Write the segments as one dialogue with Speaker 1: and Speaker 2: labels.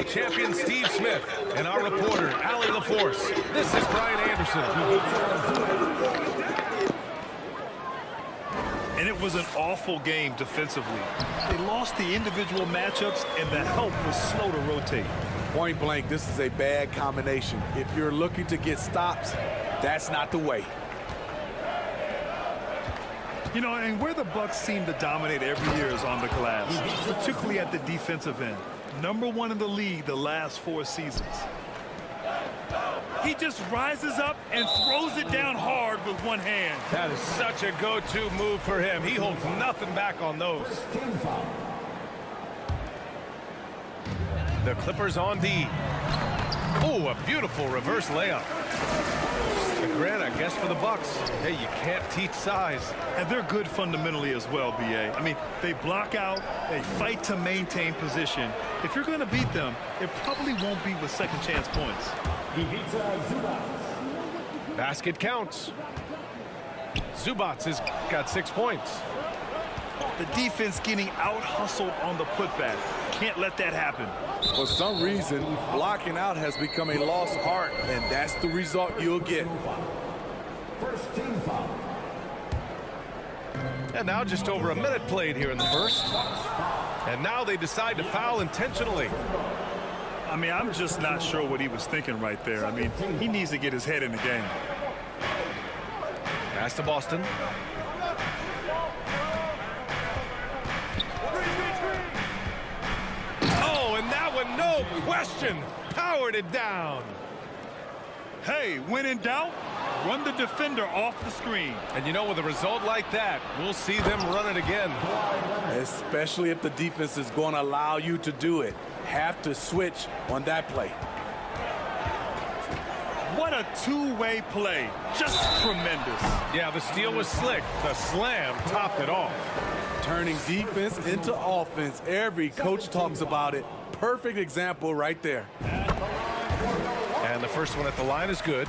Speaker 1: champion Steve Smith and our reporter, Allie LaForce. This is Brian Anderson.
Speaker 2: And it was an awful game defensively. They lost the individual matchups, and the help was slow to rotate.
Speaker 3: Point blank, this is a bad combination. If you're looking to get stops, that's not the way.
Speaker 2: You know, and where the Bucks seem to dominate every year is on the glass, particularly at the defensive end. #1 in the league the last 4 seasons. He just rises up and throws it down hard with one hand.
Speaker 1: That is such a go-to move for him. He holds nothing back on those. The Clippers on D. Oh, a beautiful reverse layup. Grant, I guess for the Bucks, hey, you can't teach size.
Speaker 2: And they're good fundamentally as well, B.A. I mean, they block out, they fight to maintain position. If you're going to beat them, it probably won't be with second chance points.
Speaker 1: Basket counts. Zubats has got 6 points.
Speaker 2: The defense getting out-hustled on the putback. Can't let that happen.
Speaker 3: For some reason, blocking out has become a lost art, and that's the result you'll get.
Speaker 4: First team foul.
Speaker 1: And now just over a minute played here in the first. And now they decide to foul intentionally.
Speaker 2: I mean, I'm just not sure what he was thinking right there. I mean, he needs to get his head in the game.
Speaker 1: Pass to Boston. Oh, and that one, no question, powered it down.
Speaker 2: Hey, when in doubt, run the defender off the screen.
Speaker 1: And you know, with a result like that, we'll see them run it again.
Speaker 3: Especially if the defense is going to allow you to do it. Have to switch on that play.
Speaker 2: What a two-way play. Just tremendous.
Speaker 1: Yeah, the steal was slick. The slam topped it off.
Speaker 3: Turning defense into offense. Every coach talks about it. Perfect example right there.
Speaker 1: And the first one at the line is good.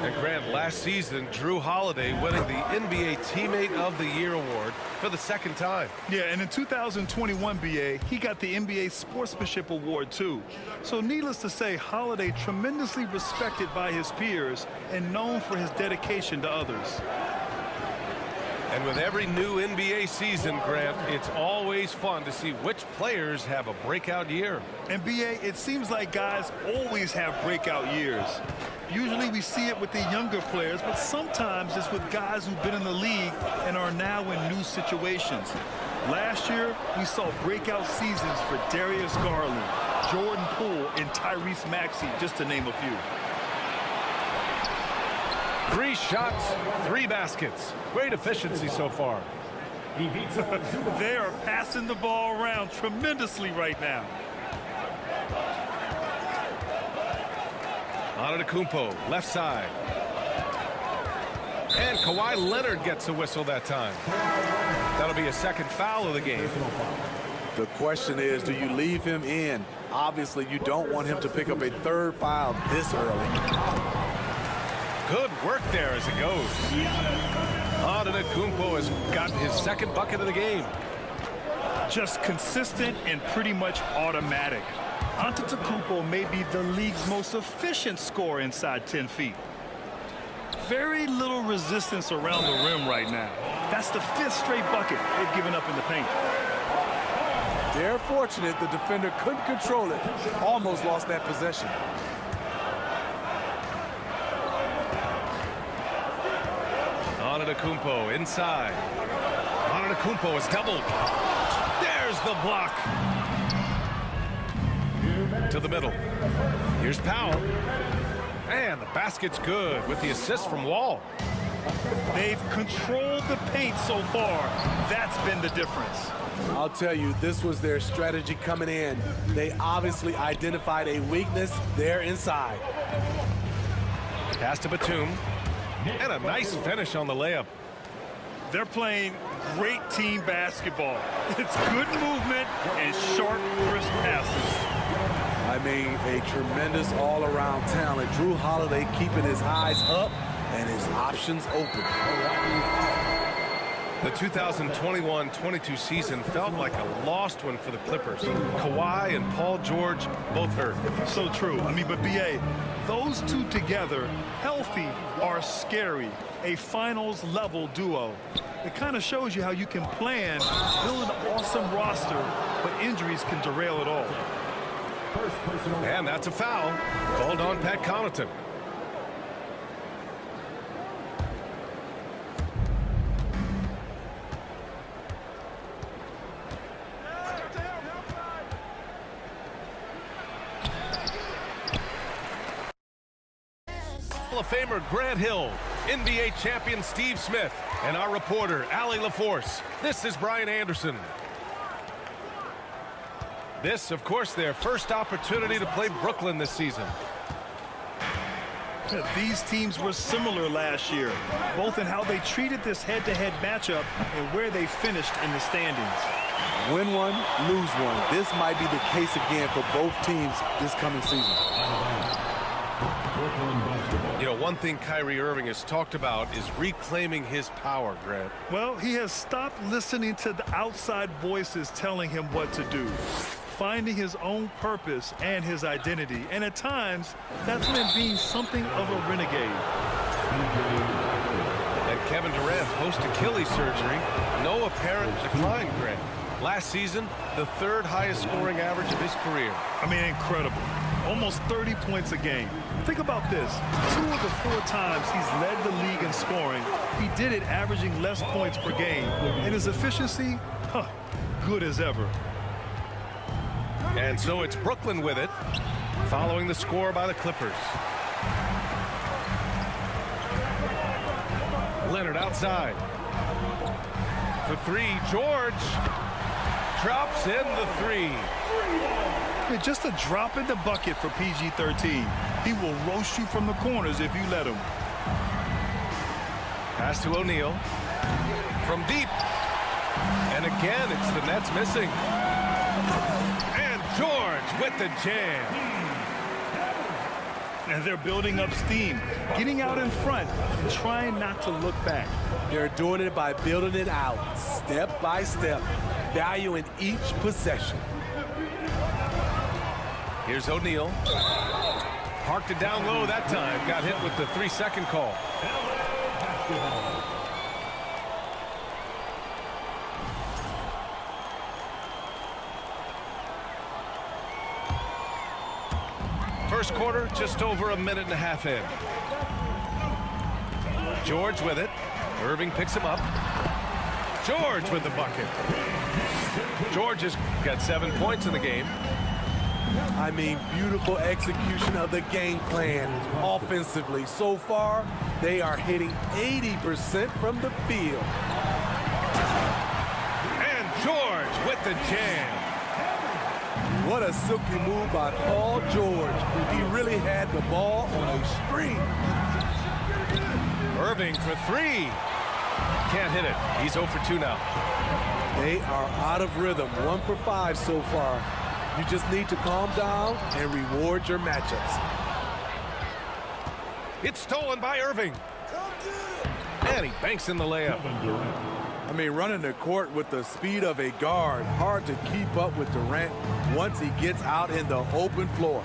Speaker 1: And Grant, last season, Drew Holiday winning the NBA Teammate of the Year award for the 2nd time.
Speaker 2: Yeah, and in 2021, BA, he got the NBA Sportsmanship Award, too. So needless to say, Holiday tremendously respected by his peers and known for his dedication to others.
Speaker 1: And with every new NBA season, Grant, it's always fun to see which players have a breakout year.
Speaker 2: And BA, it seems like guys always have breakout years. Usually we see it with the younger players, but sometimes it's with guys who've been in the league and are now in new situations. Last year, we saw breakout seasons for Darius Garland, Jordan Poole, and Tyrese Maxey, just to name a few.
Speaker 1: 3 shots, 3 baskets. Great efficiency so far.
Speaker 2: They are passing the ball around tremendously right now.
Speaker 1: Antetokounmpo, left side. And Kawhi Leonard gets a whistle that time. That'll be a 2nd foul of the game.
Speaker 3: The question is, do you leave him in? Obviously, you don't want him to pick up a 3rd foul this early.
Speaker 1: Good work there as it goes. Antetokounmpo has gotten his 2nd bucket of the game.
Speaker 2: Just consistent and pretty much automatic. Antetokounmpo may be the league's most efficient scorer inside 10 feet. Very little resistance around the rim right now. That's the 5th straight bucket they've given up in the paint.
Speaker 3: They're fortunate the defender couldn't control it. Almost lost that possession.
Speaker 1: Antetokounmpo inside. Antetokounmpo is doubled. There's the block. To the middle. Here's Powell. And the basket's good with the assist from Wall.
Speaker 2: They've controlled the paint so far. That's been the difference.
Speaker 3: I'll tell you, this was their strategy coming in. They obviously identified a weakness there inside.
Speaker 1: Pass to Batum. And a nice finish on the layup.
Speaker 2: They're playing great team basketball. It's good movement and sharp, crisp passes.
Speaker 3: I mean, a tremendous all-around talent. Drew Holiday keeping his eyes up and his options open.
Speaker 1: The 2021-22 season felt like a lost one for the Clippers. Kawhi and Paul George both hurt.
Speaker 2: So true. I mean, but B.A., those two together, healthy, are scary. A finals-level duo. It kind of shows you how you can plan, build an awesome roster, but injuries can derail it all.
Speaker 1: And that's a foul called on Pat Connaughton. Hall of Famer Grant Hill, NBA champion Steve Smith, and our reporter Allie LaForce. This is Brian Anderson. This, of course, their first opportunity to play Brooklyn this season.
Speaker 2: These teams were similar last year, both in how they treated this head-to-head matchup and where they finished in the standings.
Speaker 3: Win one, lose one. This might be the case again for both teams this coming season.
Speaker 1: You know, one thing Kyrie Irving has talked about is reclaiming his power, Grant.
Speaker 2: Well, he has stopped listening to the outside voices telling him what to do, finding his own purpose and his identity. And at times, that's meant being something of a renegade.
Speaker 1: And Kevin Durant post-Achilles surgery, no apparent decline, Grant. Last season, the third highest scoring average of his career.
Speaker 2: I mean, incredible. Almost 30 points a game. Think about this. 2 of the 4 times he's led the league in scoring, he did it averaging less points per game. And his efficiency, good as ever.
Speaker 1: And so it's Brooklyn with it, following the score by the Clippers. Leonard outside. For 3, George drops in the 3.
Speaker 2: Just a drop in the bucket for PG-13. He will roast you from the corners if you let him.
Speaker 1: Pass to O'Neal. From deep. And again, it's the Nets missing. And George with the jam.
Speaker 2: And they're building up steam, getting out in front, and trying not to look back.
Speaker 3: They're doing it by building it out, step by step, valuing each possession.
Speaker 1: Here's O'Neal. Parked it down low that time. Got hit with the 3-second call. First quarter, just over a minute and a half in. George with it. Irving picks him up. George with the bucket. George has got 7 points in the game.
Speaker 3: I mean, beautiful execution of the game plan offensively. So far, they are hitting 80% from the field.
Speaker 1: And George with the jam.
Speaker 3: What a silky move by Paul George. He really had the ball on a string.
Speaker 1: Irving for 3. Can't hit it. He's 0 for 2 now.
Speaker 3: They are out of rhythm. 1 for 5 so far. You just need to calm down and reward your matchups.
Speaker 1: It's stolen by Irving. And he banks in the layup.
Speaker 3: I mean, running the court with the speed of a guard. Hard to keep up with Durant once he gets out in the open floor.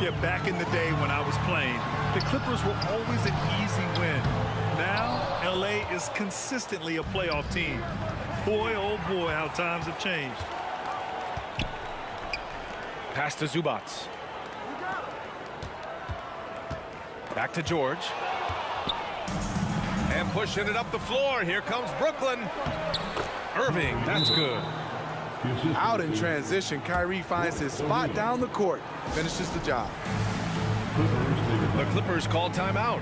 Speaker 2: Yeah, back in the day when I was playing, the Clippers were always an easy win. Now, LA is consistently a playoff team. Boy, oh boy, how times have changed.
Speaker 1: Pass to Zubac. Back to George. And pushing it up the floor. Here comes Brooklyn. Irving, that's good.
Speaker 3: Out in transition, Kyrie finds his spot down the court. Finishes the job.
Speaker 1: The Clippers call timeout.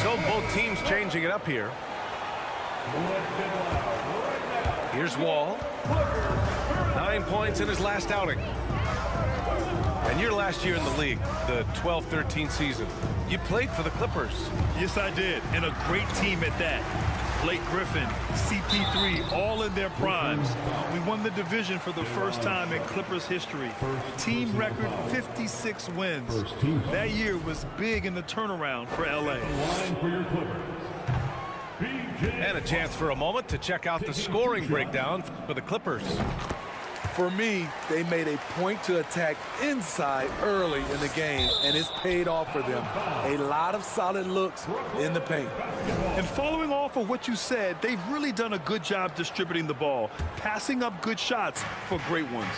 Speaker 1: So both teams changing it up here. Here's Wall. 9 points in his last outing. And your last year in the league, the 12-13 season, you played for the Clippers.
Speaker 2: Yes, I did, and a great team at that. Blake Griffin, CP3, all in their primes. We won the division for the first time in Clippers history. Team record 56 wins. That year was big in the turnaround for LA.
Speaker 1: And a chance for a moment to check out the scoring breakdown for the Clippers.
Speaker 3: For me, they made a point to attack inside early in the game, and it's paid off for them. A lot of solid looks in the paint.
Speaker 2: And following off of what you said, they've really done a good job distributing the ball, passing up good shots for great ones.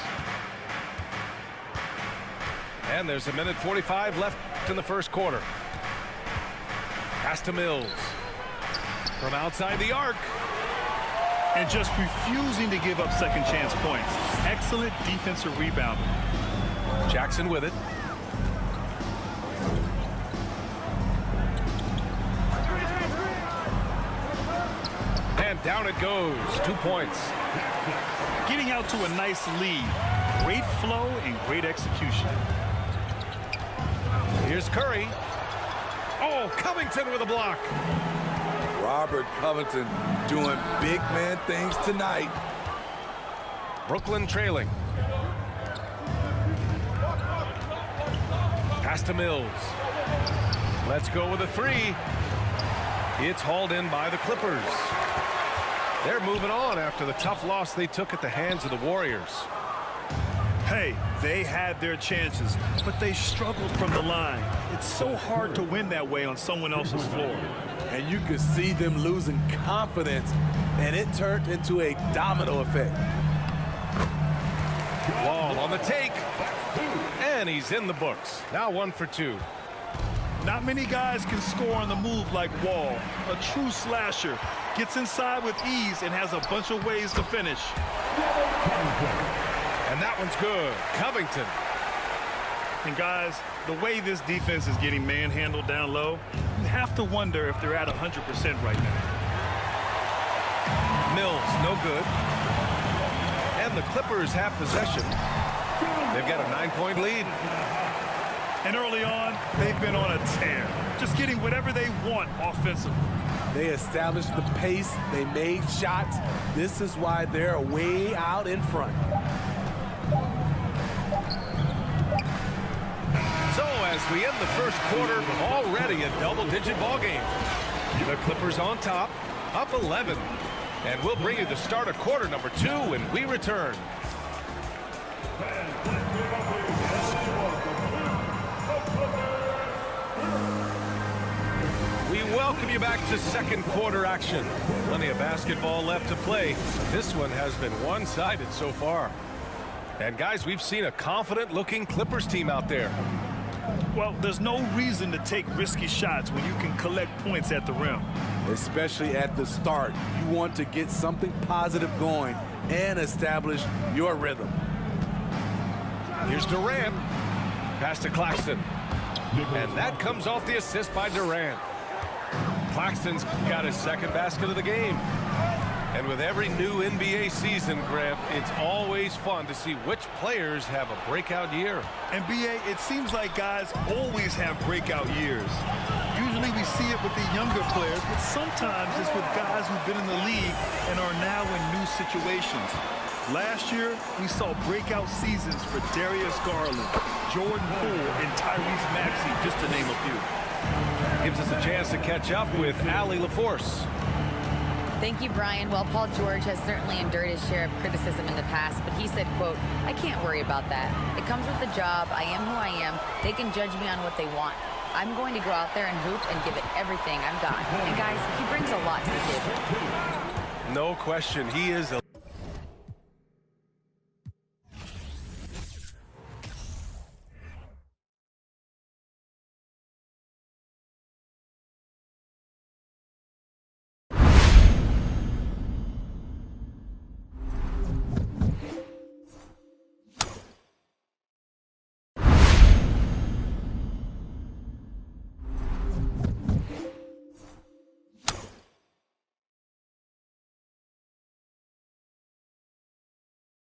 Speaker 1: And there's a minute 45 left in the first quarter. Pass to Mills. From outside the arc.
Speaker 2: And just refusing to give up second chance points. Excellent defensive rebounding.
Speaker 1: Jackson with it. And down it goes. 2 points.
Speaker 2: Getting out to a nice lead. Great flow and great execution.
Speaker 1: Here's Curry. Oh, Covington with a block.
Speaker 3: Robert Covington doing big man things tonight.
Speaker 1: Brooklyn trailing. Pass to Mills. Let's go with a three. It's hauled in by the Clippers. They're moving on after the tough loss they took at the hands of the Warriors.
Speaker 2: Hey, they had their chances, but they struggled from the line. It's so hard to win that way on someone else's floor.
Speaker 3: And you could see them losing confidence, and it turned into a domino effect.
Speaker 1: Wall on the take, and he's in the books. Now 1 for 2.
Speaker 2: Not many guys can score on the move like Wall. A true slasher. Gets inside with ease and has a bunch of ways to finish.
Speaker 1: And that one's good. Covington.
Speaker 2: And guys, the way this defense is getting manhandled down low, you have to wonder if they're at 100% right now.
Speaker 1: Mills, no good. And the Clippers have possession. They've got a 9-point lead.
Speaker 2: And early on, they've been on a tear. Just getting whatever they want offensively.
Speaker 3: They established the pace. They made shots. This is why they're way out in front.
Speaker 1: So as we end the first quarter, already a double-digit ball game. The Clippers on top, up 11. And we'll bring you the start of quarter number 2 when we return. We welcome you back to second quarter action. Plenty of basketball left to play. This one has been one-sided so far. And guys, we've seen a confident-looking Clippers team out there.
Speaker 2: Well, there's no reason to take risky shots when you can collect points at the rim.
Speaker 3: Especially at the start. You want to get something positive going and establish your rhythm.
Speaker 1: Here's Durant. Pass to Claxton. And that comes off the assist by Durant. Claxton's got his second basket of the game. And with every new NBA season, Grant, it's always fun to see which players have a breakout year.
Speaker 2: NBA, it seems like guys always have breakout years. Usually we see it with the younger players, but sometimes it's with guys who've been in the league and are now in new situations. Last year, we saw breakout seasons for Darius Garland, Jordan Poole, and Tyrese Maxey, just to name a few.
Speaker 1: Gives us a chance to catch up with Allie LaForce.
Speaker 5: Thank you, Brian. Well, Paul George has certainly endured his share of criticism in the past, but he said, quote, "I can't worry about that. It comes with the job. I am who I am. They can judge me on what they want. I'm going to go out there and hoop and give it everything I've got." And guys, he brings a lot to the table.
Speaker 1: No question, he is a